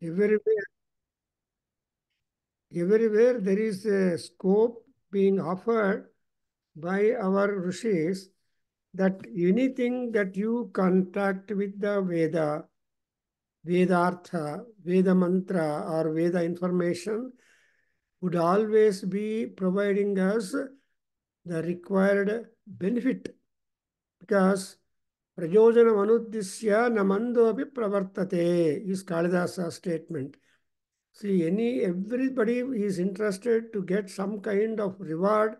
Everywhere, everywhere there is a scope being offered by our rishis that anything that you contact with the Veda, Vedartha, Veda mantra, or Veda information would always be providing us the required benefit because Prayojanam anuddisya namandopi pravartate is Kalidasa's statement. See, everybody is interested to get some kind of reward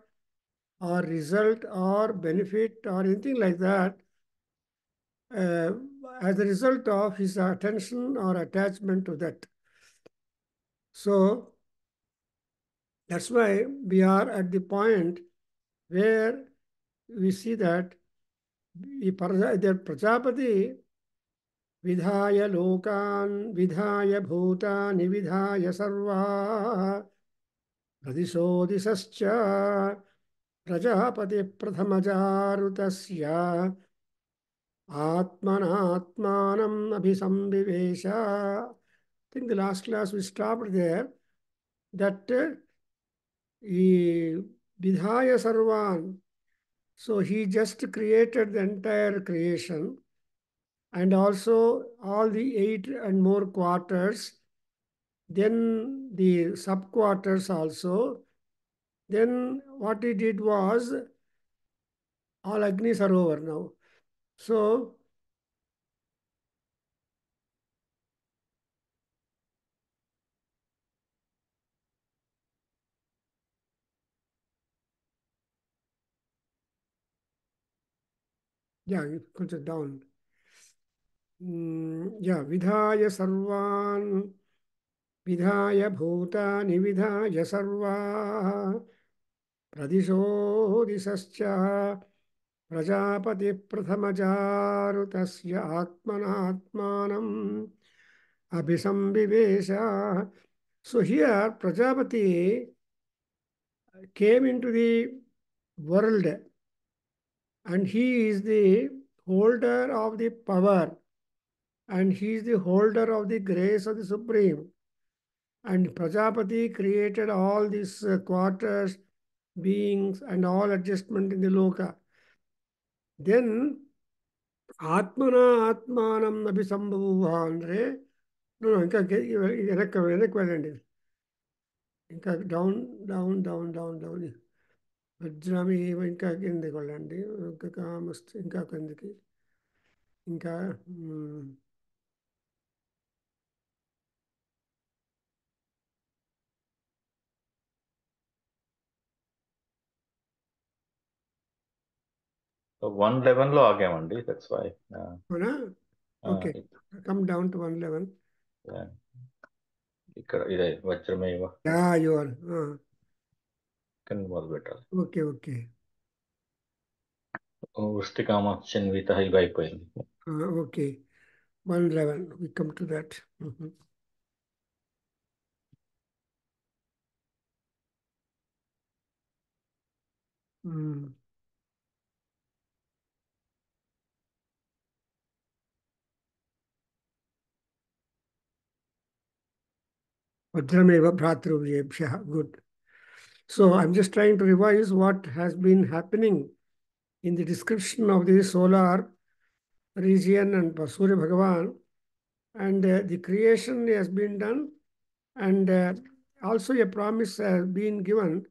or result or benefit or anything like that uh, as a result of his attention or attachment to that. So that's why we are at the point where we see that the Prajapati vidhaya lokan vidhaya bhutani vidhaya sarva pradisodisascha prajapati prathamajarutasya atmanatmanam abhisambivesha. I think the last class we stopped there that vidhaya sarvan. So he just created the entire creation and also all the 8 and more quarters, then the sub-quarters also. Then what he did was, all Agnis are over now. So, yeah, you put it down. Yeah, vidhaya sarvan, vidhaya bhutani vidhaya sarva, pradisho disascha, prajapati prathamajarutasya atmanatmanam abhisambivesha. So here Prajapati came into the world and he is the holder of the power and he is the holder of the grace of the Supreme. And Prajapati created all these quarters, beings, and all adjustment in the loka. Then Atmana Atmanam Abhisambhuva andre no, ఇంకా వెనక్కి వెళ్ళండి ఇంకా down down down down down వజ్రమి ఇంకా కిందకి వెళ్ళండి ఇంకా కామస్తు ఇంకా కిందకి ఇంకా So 111 లో ఆగామండి, దట్స్ వై. అవునా ఓకే కమ్ డౌన్ టు 111 ఇక్కడ ఇదే వజ్రమేవ యా యు ఆర్ కింద మొదలు పెట్టాలి. ఓకే ఓకే వృష్టికామచిన్విత ఇవి అయిపోయింది. Okay 111 we come to that. Vajrameva Bhratruvjebhya. Good. So I'm just trying to revise what has been happening in the description of the solar region and Surya Bhagavan. And the creation has been done. And also a promise has been given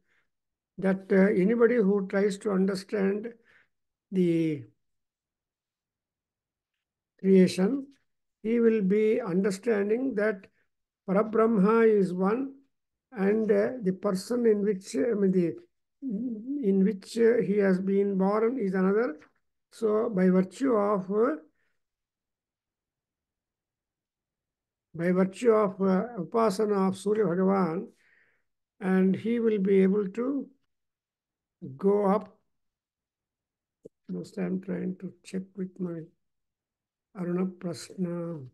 that anybody who tries to understand the creation, he will be understanding that Parabrahma is one and the person in which he has been born is another. So by virtue of upasana of Surya Bhagavan, and he will be able to go up. Most I'm trying to check with my Aruna Prasna.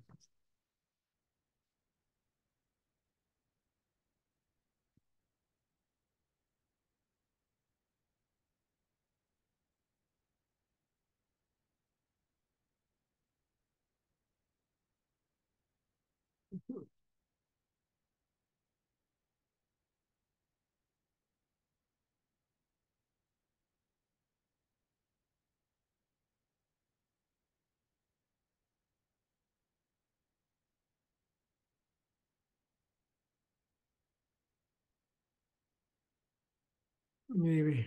Maybe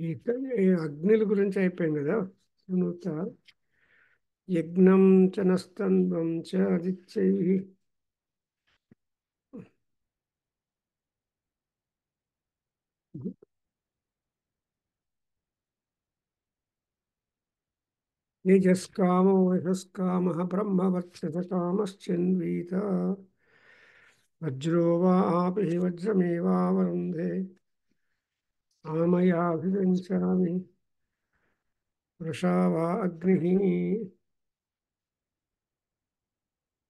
ఈ ఈ అగ్నిల గురించి అయిపోయింది కదా. సునూత యజ్ఞం చ నస్తంభం చ ఆదిత్యై తేజస్కామో వయస్కామః బ్రహ్మవర్చస కామశ్చిన్వీత వజ్రో వా ఆపి వజ్రమేవావరుంధే ఆమయాభివంచామి వృషా వా అగ్ని.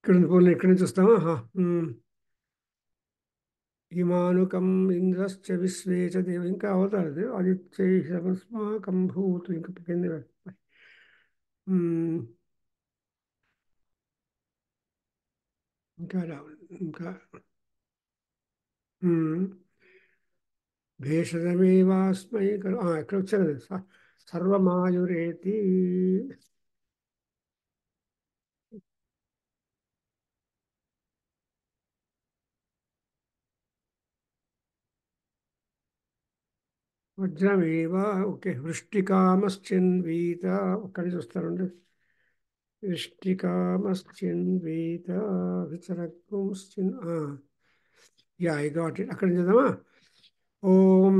ఇక్కడ నుంచి వస్తామా? హిమానుకం ఇంద్రశ్చ విశ్వే చ దేవ, ఇంకా అవుతారు ఆదిత్యై సమస్మాకం భూతు, ఇంకా కింద ఇంకా రావాలి ఇంకా. భేషజమేవాస్మై ఎక్కడ వచ్చారు సర్వమాయురేతి. వజ్రమేవ. ఓకే. వృష్టికామశ్చిన్వీత, ఒక్కడి చూస్తారండి. వృష్టికామశ్చిన్వీత విచరకుశ్చిన్. Yeah, I got it. అక్కడ చూద్దామా? ఓం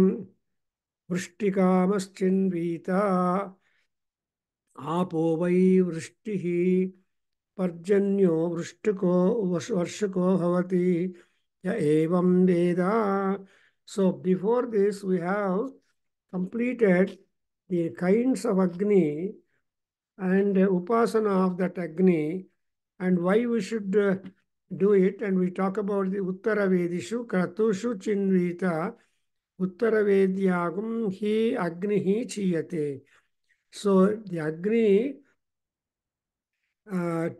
వృష్టికామశ్చిన్వీత आपो वै वृष्टिः पर्जन्यो वृष्टिको वर्षको भवति य एवं वेद. So before this we have completed the kinds of Agni and upasana of that Agni and why we should do it, and we talk about the Uttara Vedishu Kratushu Chinvita Uttara Vedyagam hi Agni hi Chiyate. So the Agni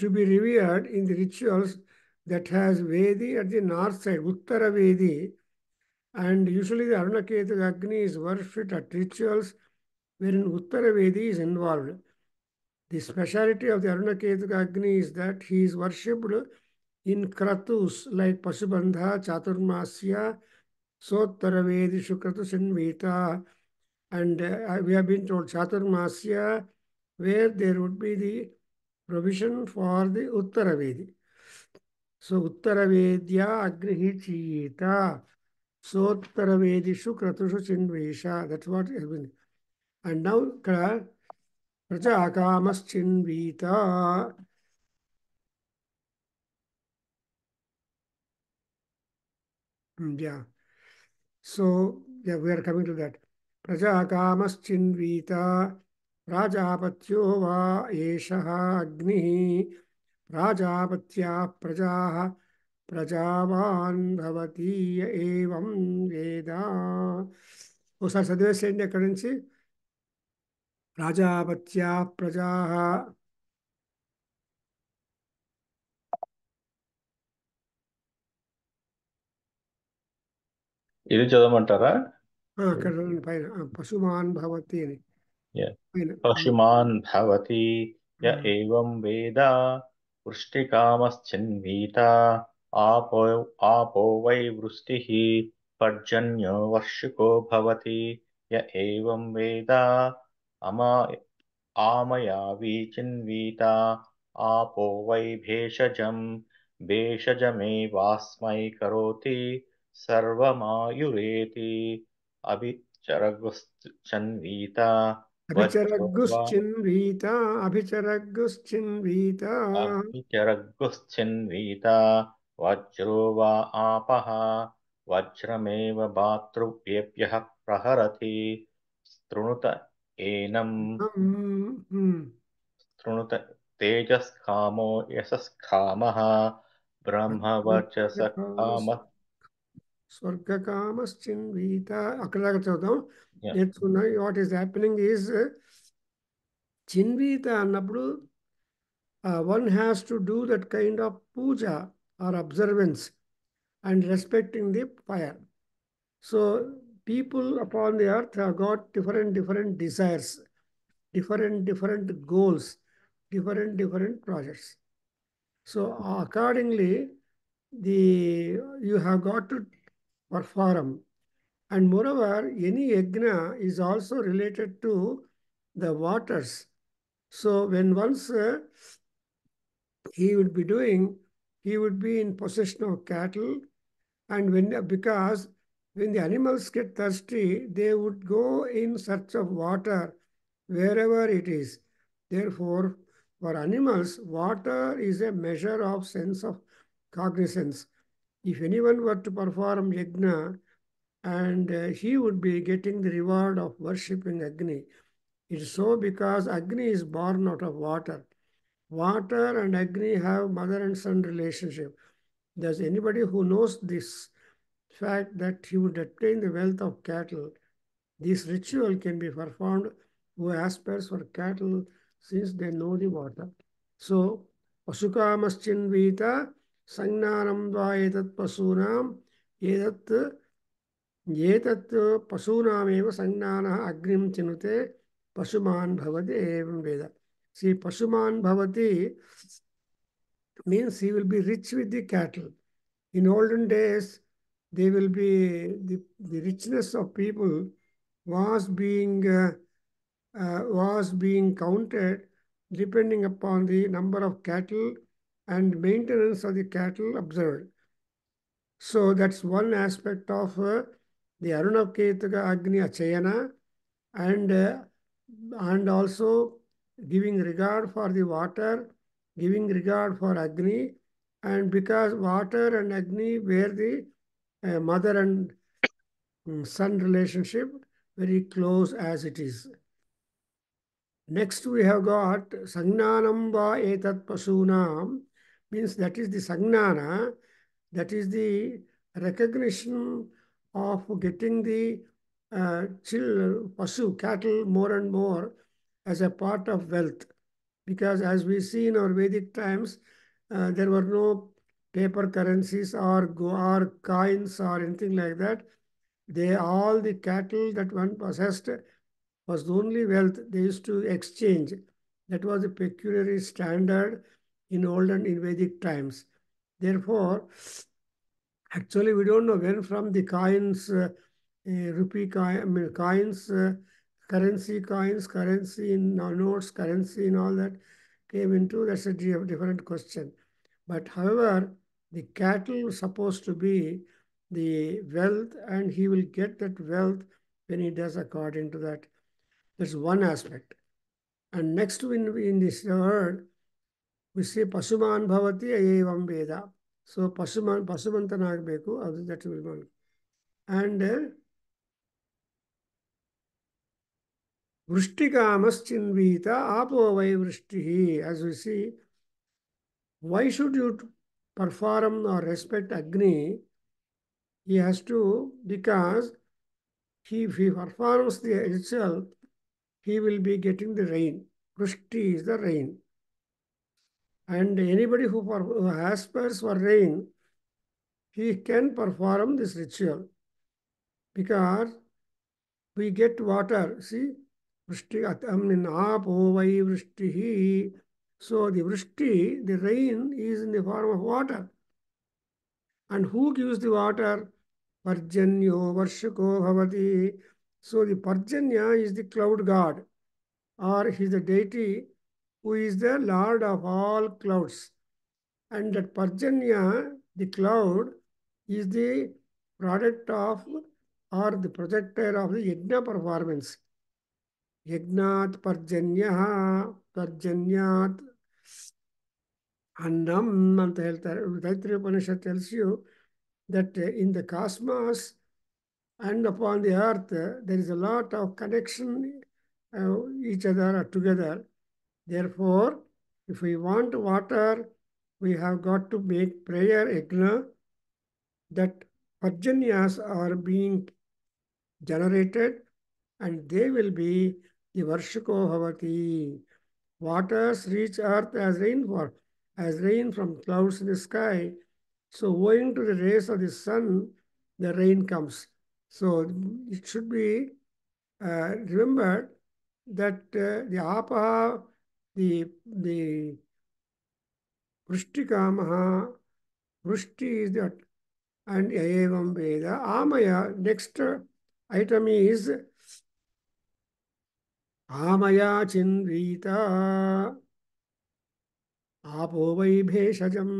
to be revered in the rituals that has Vedi at the north side, Uttara Vedi, and usually the Arunaketu Agni is worshipped at rituals wherein Uttara Vedi is involved. The speciality of the Arunaketu Agni is that he is worshipped in Kratus like Pasubandha, Chaturmasya, Sottara Vedi, Shukratu Sinvita, and we have been told Chaturmasya, where there would be the provision for the Uttara Vedi. So Uttara Vedya Agnihi Chiyita. So Uttara Vedishu Kratushu Chinvesha. That's what has been. And now Praja Akamas Chinvita. Yeah. So yeah, we are coming to that. Praja Akamas Chinvita. Prajapatyo va Eshaha Agnihi. Prajapatya Prajaha ప్రజావాన్ భవతి ఏవం వేద. ఒకసారి చదివేసేయండి అక్కడి నుంచి. ప్రజాపత్యా ప్రజా. ఇది చదవమంటారా? అక్కడ పైన పశుమాన్ భవతి అని పైన. పశుమాన్ భవతి య ఏవం వేద వృష్టికామశ్చిన్వీత ఆపో వై వృష్టిః పర్జన్యో వర్షికో భవతి య ఏవం వేద ఆమయావి చిన్వీత आपो वै भेषजं भेषजमेवास्मै करोति सर्वमायुरेति अभिचरगुश्चन्वीत वज्रो वा అభిచరగ్గుశ్చిన్వీత అభిచరగ్గుశ్చిన్వీత. अभिचरगुश्चिन्वीत वज्रो वा आपः वज्रमेव भातृव्येभ्यः प्रहरति स्तृणुत एनं स्तृणुत तेजस्कामो यशस्कामः ब्रह्मवर्चसकामः. స్వర్గకామశ్చిన్వీత. అక్కడ దాకా చదువుతాం. నేర్చుకున్నాం. వాట్ ఈస్ హ్యాపెనింగ్ ఈజ్ చిన్వీత అన్నప్పుడు one has to do that kind of puja or observance and respecting the fire. So people upon the earth have got different desires, different goals, different projects. So accordingly, you have got to perform. And moreover, any yajna is also related to the waters. So when once he would be doing, he would be in possession of cattle, and because when the animals get thirsty, they would go in search of water wherever it is. Therefore, for animals, water is a measure of sense of cognizance. If anyone were to perform yajna, and he would be getting the reward of worshipping Agni. It is so because Agni is born out of water. Water and Agni have mother and son relationship. There's anybody who knows this fact that he would obtain the wealth of cattle. This ritual can be performed who aspires for cattle since they know the water. So, Pasukamascinvita Sangnanam dva etat pasunam etat एतत् पशूनामेव संज्ञानः अग्निं चिनुते पशुमान् भवति एवं वेद. See, पशुमान् भवति means he will be rich with the cattle. In olden days, they will be the richness of people was being counted depending upon the number of cattle and maintenance of the cattle observed. So that's one aspect of the Arunavketaka Agni Achayana, and also giving regard for the water, giving regard for Agni, and because water and Agni were the mother and son relationship very close as it is. Next we have got Sangnanam va etat pasunam, means that is the Sangnana, that is the recognition of getting the pasu, cattle more and more as a part of wealth. Because as we see in our Vedic times, there were no paper currencies or coins or anything like that. All the cattle that one possessed was the only wealth they used to exchange. That was a peculiar standard in olden in Vedic times. Therefore, actually, we don't know when from the coins, rupee coin, I mean, coins, currency coins, currency in notes, currency in all that came into. That's a different question. But however, the cattle is supposed to be the wealth, and he will get that wealth when he does according to that. That's one aspect. And next in this word, we say Pasuman Bhavati Evam Veda. So Pasumantanaagbeku, that will be one. And Vrishtikamaschinvita Apo Vai Vrishtihi. As we see, why should you perform or respect Agni? He has to, because if he performs the ritual, he will be getting the rain. Vrishti is the rain. And anybody who aspires for rain, he can perform this ritual because we get water. See, vrishti apo vai vrishtihi. So the vrishti, the rain, is in the form of water. And who gives the water? Parjanyo varshako bhavati. So the Parjanya is the cloud god, or he is the deity who is the lord of all clouds. And that Parjanya, the cloud, is the product of or the projector of the yajna performance. Yagnat Parjanyaha, Parjanyat Annam ಅಂತ ಹೇಳ್ತಾರೆ. Taittiriya Upanishad tells you that in the cosmos and upon the earth, there is a lot of connection, each other are together. Therefore, if we want water, we have got to make prayer, yajna, that Parjanyas are being generated, and they will be the Varshako Bhavati. Waters reach earth as rain from clouds in the sky. So owing to the rays of the sun, the rain comes. So it should be remembered that the apaha, the Vrishtikamaha, Vrishti is that. And Evam Veda. Amaya, next item is Amaya Chinvita. आपो वै भेषजं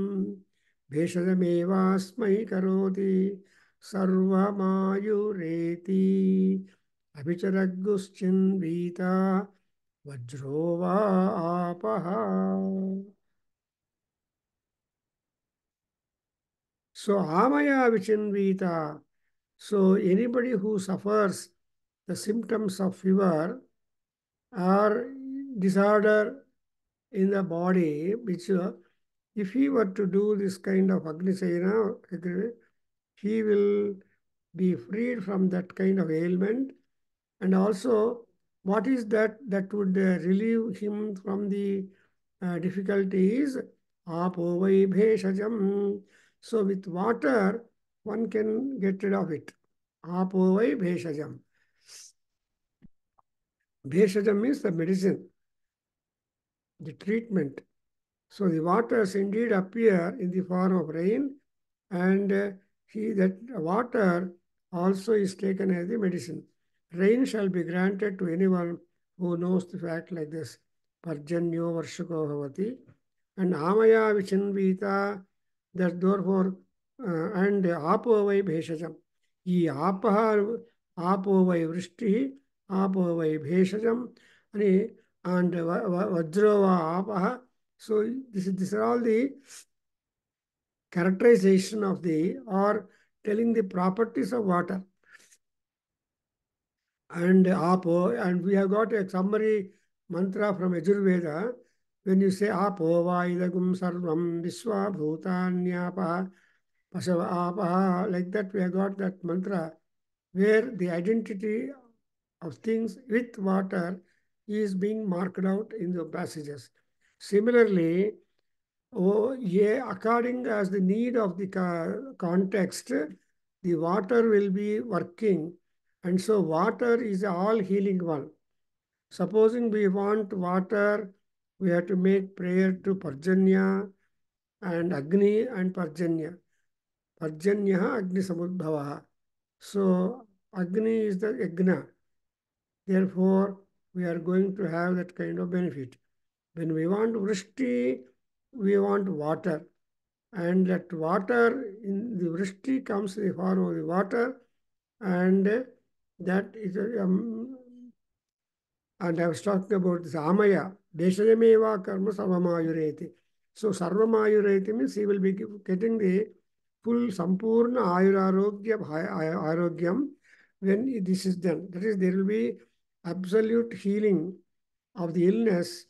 भेषजमेवास्मै करोति सर्वमायुरेति अभिचरग्गुश्चिन्वीता वज्रो वा आपः. So Amaya Vichinvita. So anybody who suffers the symptoms of fever or disorder in the body, which if he were to do this kind of Agnisayana, he will be freed from that kind of ailment. And also, what is that that would relieve him from the difficulties? Apo vai bheshajam. So with water, one can get rid of it. Apo vai bheshajam. Bheshajam means the medicine, the treatment. So the waters indeed appear in the form of rain, and that water also is taken as the medicine. Rain shall be granted to anyone who knows the fact like this. Parjanyo varshako bhavati. And amaya vichinvita, that therefore, and apo vai bheshajam. Ee apaha, apo vai vrishti, apo vai bheshajam, and vajrova apaha. So these are all the characterization of the, or telling the properties of water. And apo, and we have got a summary mantra from Yajurveda. When you say apo va idagum sarvam visva bhutanyapa pasava apa, like that we have got that mantra where the identity of things with water is being marked out in the passages. Similarly, oh, yeah, according as the need of the context, the water will be working. And so water is a all healing one. Supposing we want water, we have to make prayer to Parjanya and Agni and Parjanya. Parjanya Agni Samudbhava. So Agni is the Yagna. Therefore, we are going to have that kind of benefit. When we want Vrishti, we want water. And that water in the vrishti comes in the form of the water, and that is and I was talking about this amaya deshayameva karma sarvamayureti. So sarvamayureti means he will be getting the full sampurna arogyam when this is done. That is, there will be absolute healing of the illness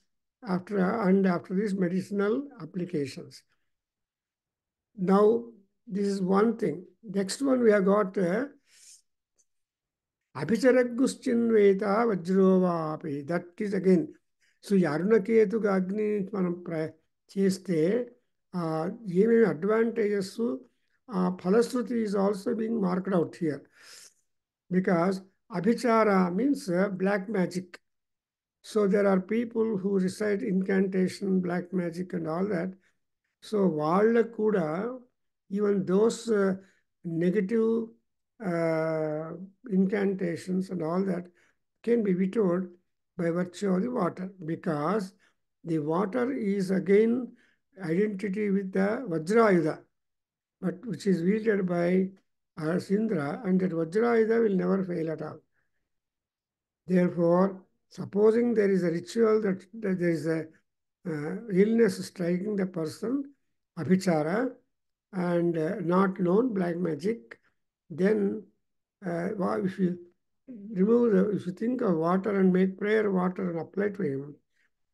after these medicinal applications. Now, this is one thing. Next one we have got Abhicharaguschinveta Vajrovapi. That is again. So Yarunaketu Agni మనం చేస్తే ఏమేమి advantages ఫలశ్రుతి is also being marked out here. Because Abhichara means black magic. So there are people who recite incantation, black magic and all that. So వాళ్ళకు కూడా even those negative incantations and all that can be vetoed by virtue of the water, because the water is again identity with the Vajrayuda, but which is wielded by Sindra, and that Vajrayuda will never fail at all. Therefore, supposing there is a ritual that there is a illness striking the person, abhichara, and not known black magic, then if you if you think of water and make prayer water and apply to him,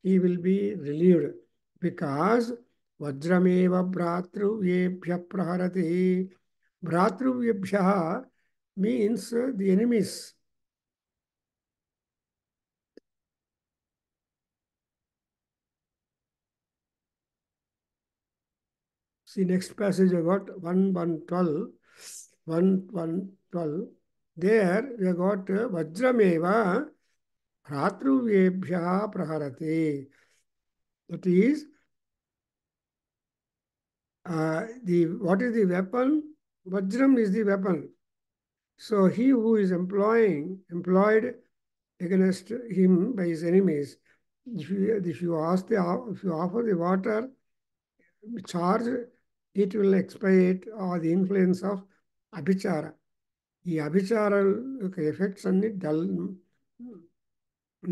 he will be relieved. Because vajrameva bhratruvebhya praharati. Bhratruvebhya means the enemies. See, next passage I got 1:12. 1:12. There we have got Vajrameva Bhratruvebhya Praharati. That is, What is the weapon? Vajram is the weapon. So he who is employed against him by his enemies, if you offer the water charge, it will expiate or the influence of abhichara. ఈ అభిచార యొక్క effects అన్ని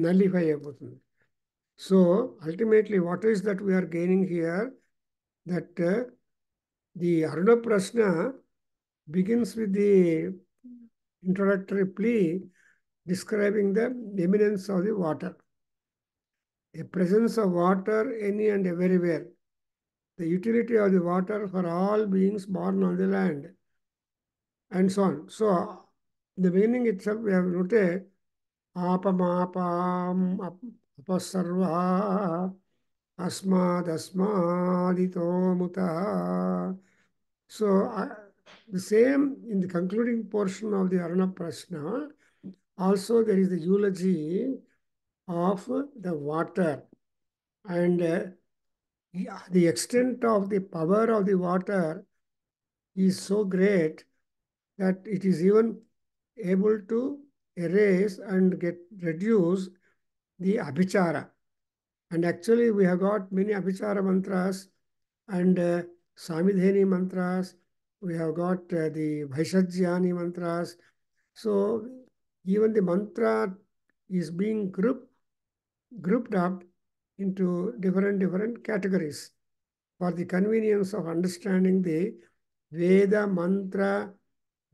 nullify అయిపోతుంది. So ultimately what is that we're gaining here, that the Aruna Prashna begins with the introductory plea describing the eminence of the water, a presence of water any and everywhere, the utility of the water for all beings born on the land, and so on. So, in the beginning itself, we have noted apamapam apasarva asmadasmadito muta. So, the same in the concluding portion of the Aruna Prashna, also there is the eulogy of the water, and the extent of the power of the water is so great that it is even able to erase and reduce the abhichara. And actually we have got many abhichara mantras and samidheni mantras. We have got the Vaishajyani mantras. So even the mantra is being grouped up into different categories for the convenience of understanding the Veda mantra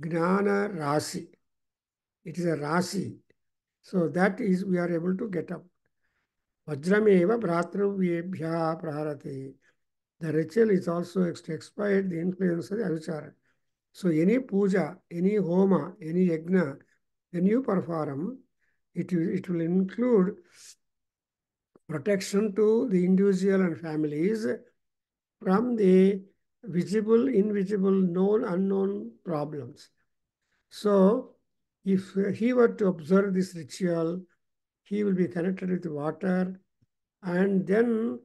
gnana rasi. It is a rasi. So that is we are able to get up. Vajrameva bhratruvebhya praharate. The ritual is also to exploit the influence of the avichara. So any puja, any homa, any yajna, when you perform, it will include protection to the individual and families from the visible, invisible, known, unknown problems. So if he were to observe this ritual, he will be connected with water, and then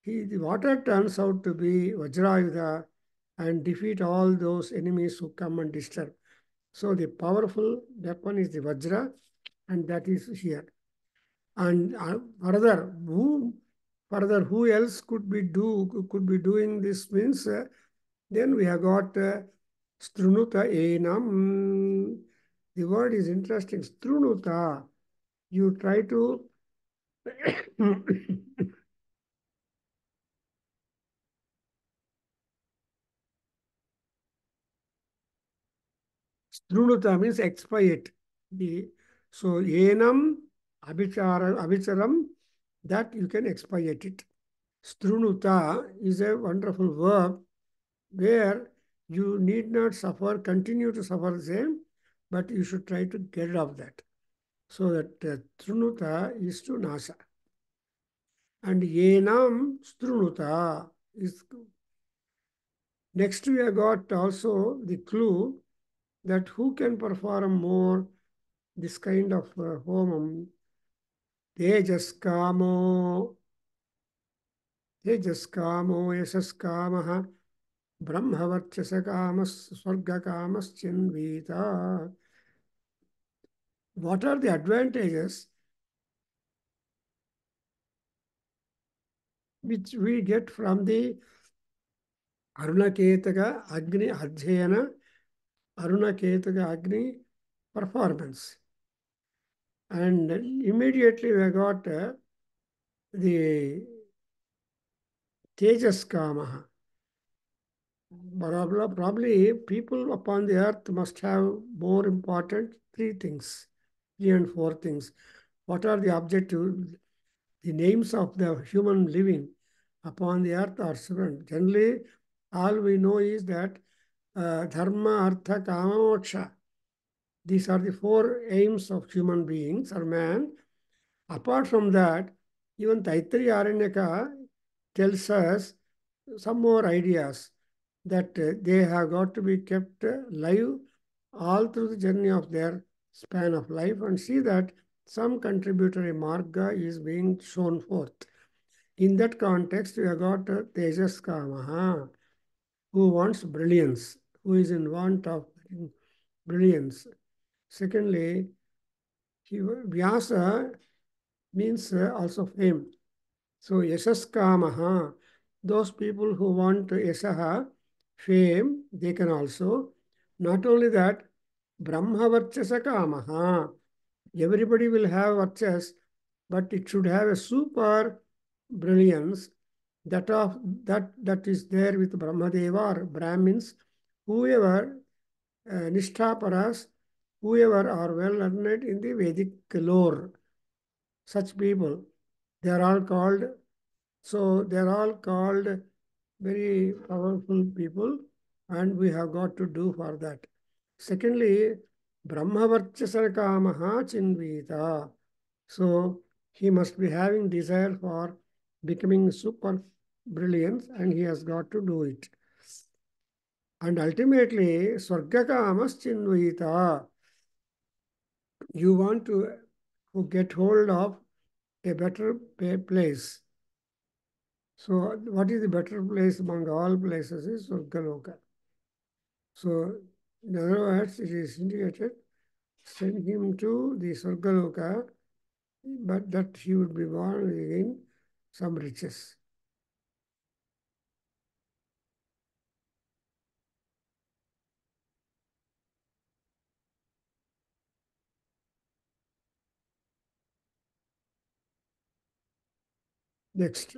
the water turns out to be Vajrayuda and defeat all those enemies who come and disturb. So the powerful weapon is the Vajra, and that is here. And further, who else could be doing this means, then we have got Strunuta enam. The word is interesting. Strunuta. You try to Strunuta means expiate. So enam abhicharam, that you can expiate it. Strunuta is a wonderful verb where you need not continue to suffer the same, but you should try to get rid of that. So that strunuta is to nasa. And enam strunuta is. Next we have got also the clue that who can perform more this kind of homam. Tejaskamo yashaskamaha brahmavarchasakamas swargakamas chinvita. What are the advantages which we get from the Arunaketaka Agni Adhyayana, Arunaketaka Agni performance? And immediately we got the Tejaskamaha. Probably people upon the earth must have more important three and four things. What are the objectives? The names of the human living upon the earth are seven. Generally, all we know is that dharma, artha, kama, moksha. These are the four aims of human beings or man. Apart from that, even Taittiriya Aranyaka tells us some more ideas that they have got to be kept live all through the journey of their span of life, and see that some contributory marga is being shown forth. In that context, we have got Tejas Kamaha. who wants brilliance, who is in want of brilliance. Secondly, Vyasa means also fame. So Yasaskamaha, those people who want Yasaha, fame, they can also. Not only that, Brahmavarchasakamaha, everybody will have Varchas, but it should have a super brilliance that is there with Brahmadeva or Brahmins, whoever Nishthaparas, whoever are well learned in the Vedic lore, such people, they are all called, so they are all called very powerful people, and we have got to do for that. Secondly, Brahmavarchasakamaha Chinvita. So he must be having desire for becoming super brilliant, and he has got to do it. And ultimately, Swargakamas Chinvita. You want to get hold of a better place. So what is the better place among all places is Surgaloka. So in other words, it is indicated, send him to the Surgaloka, but that he would be born again some riches. Next,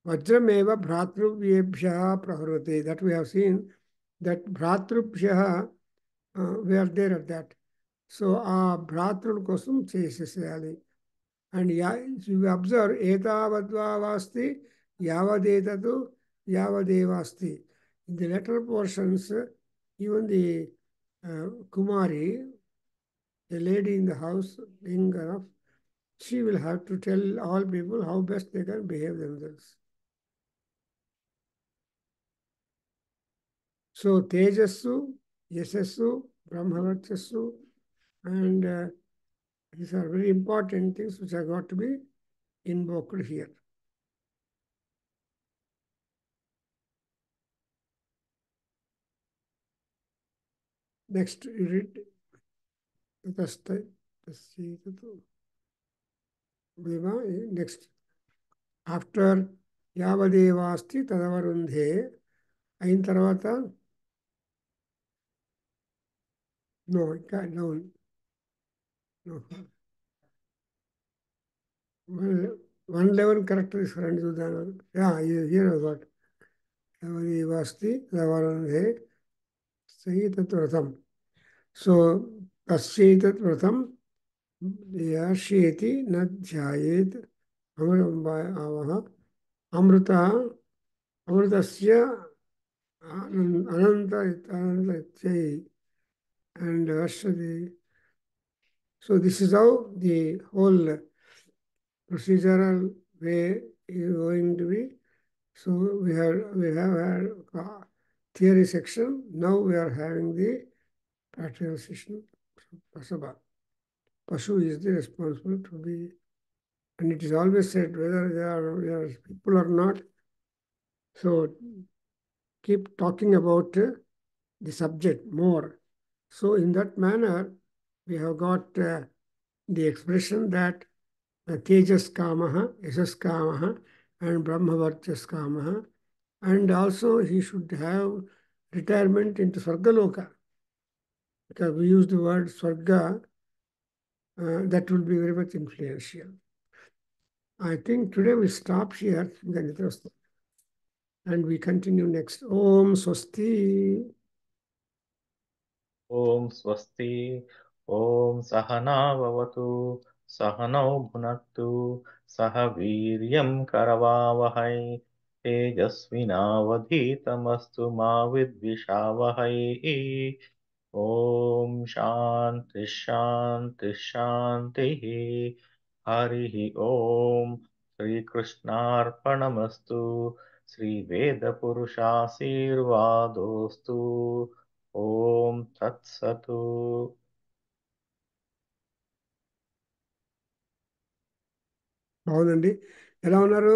Vajrameva Bhratrubhyebhya Prahrute. That we have seen that Bhratrubhya, we are there at that. So ఆ భ్రాతృల కోసం చేసేసేయాలి. And you observe, etavadvavasti, yavadetatu, yavadevasti. In the later portions, even the Kumari, a lady in the house, being enough, she will have to tell all people how best they can behave themselves. So Tejassu, Yasassu, Brahmavarchassu, and these are very important things which have got to be invoked here. Next, you read next. After Yavadevasti Tadavarundhe, అయిన తర్వాత no, no, no. 111 correct తీసుకురండి చూద్దాం. Here I got Yavadevasti Tadavarundhe Sahitatvrtam. So Tasyetat Vratam Yashyeti Nadhyayet Amrita Amritasya Ananta and Ashwati. So this is how the whole procedural way is going to be. So we have had theory section. Now we are having the practical session. Pasaba. Pashu is the responsible to be, and it is always said whether they are people or not. So keep talking about the subject more. So in that manner, we have got the expression that Tejas Kamaha, Yasas Kamaha, and Brahmavarchas Kamaha, and also he should have retirement into Swargaloka, because we use the word Swarga, that will be very much influential. I think today we stop here, and we continue next. Om Swasti. ॐ स्वस्ति ॐ सहना भवतु सहनौ भुनक्तु सह वीर्यं करवावहै तेजस्विनावधीतमस्तु मा विद्विषावहै ॐ शान्ति शान्ति शान्तिः हरिः ॐ श्रीकृष्णार्पणमस्तु श्रीवेदपुरुषाशीर्वादोऽस्तु ఓం తత్సతు. బాగుందండి. ఎలా ఉన్నారు?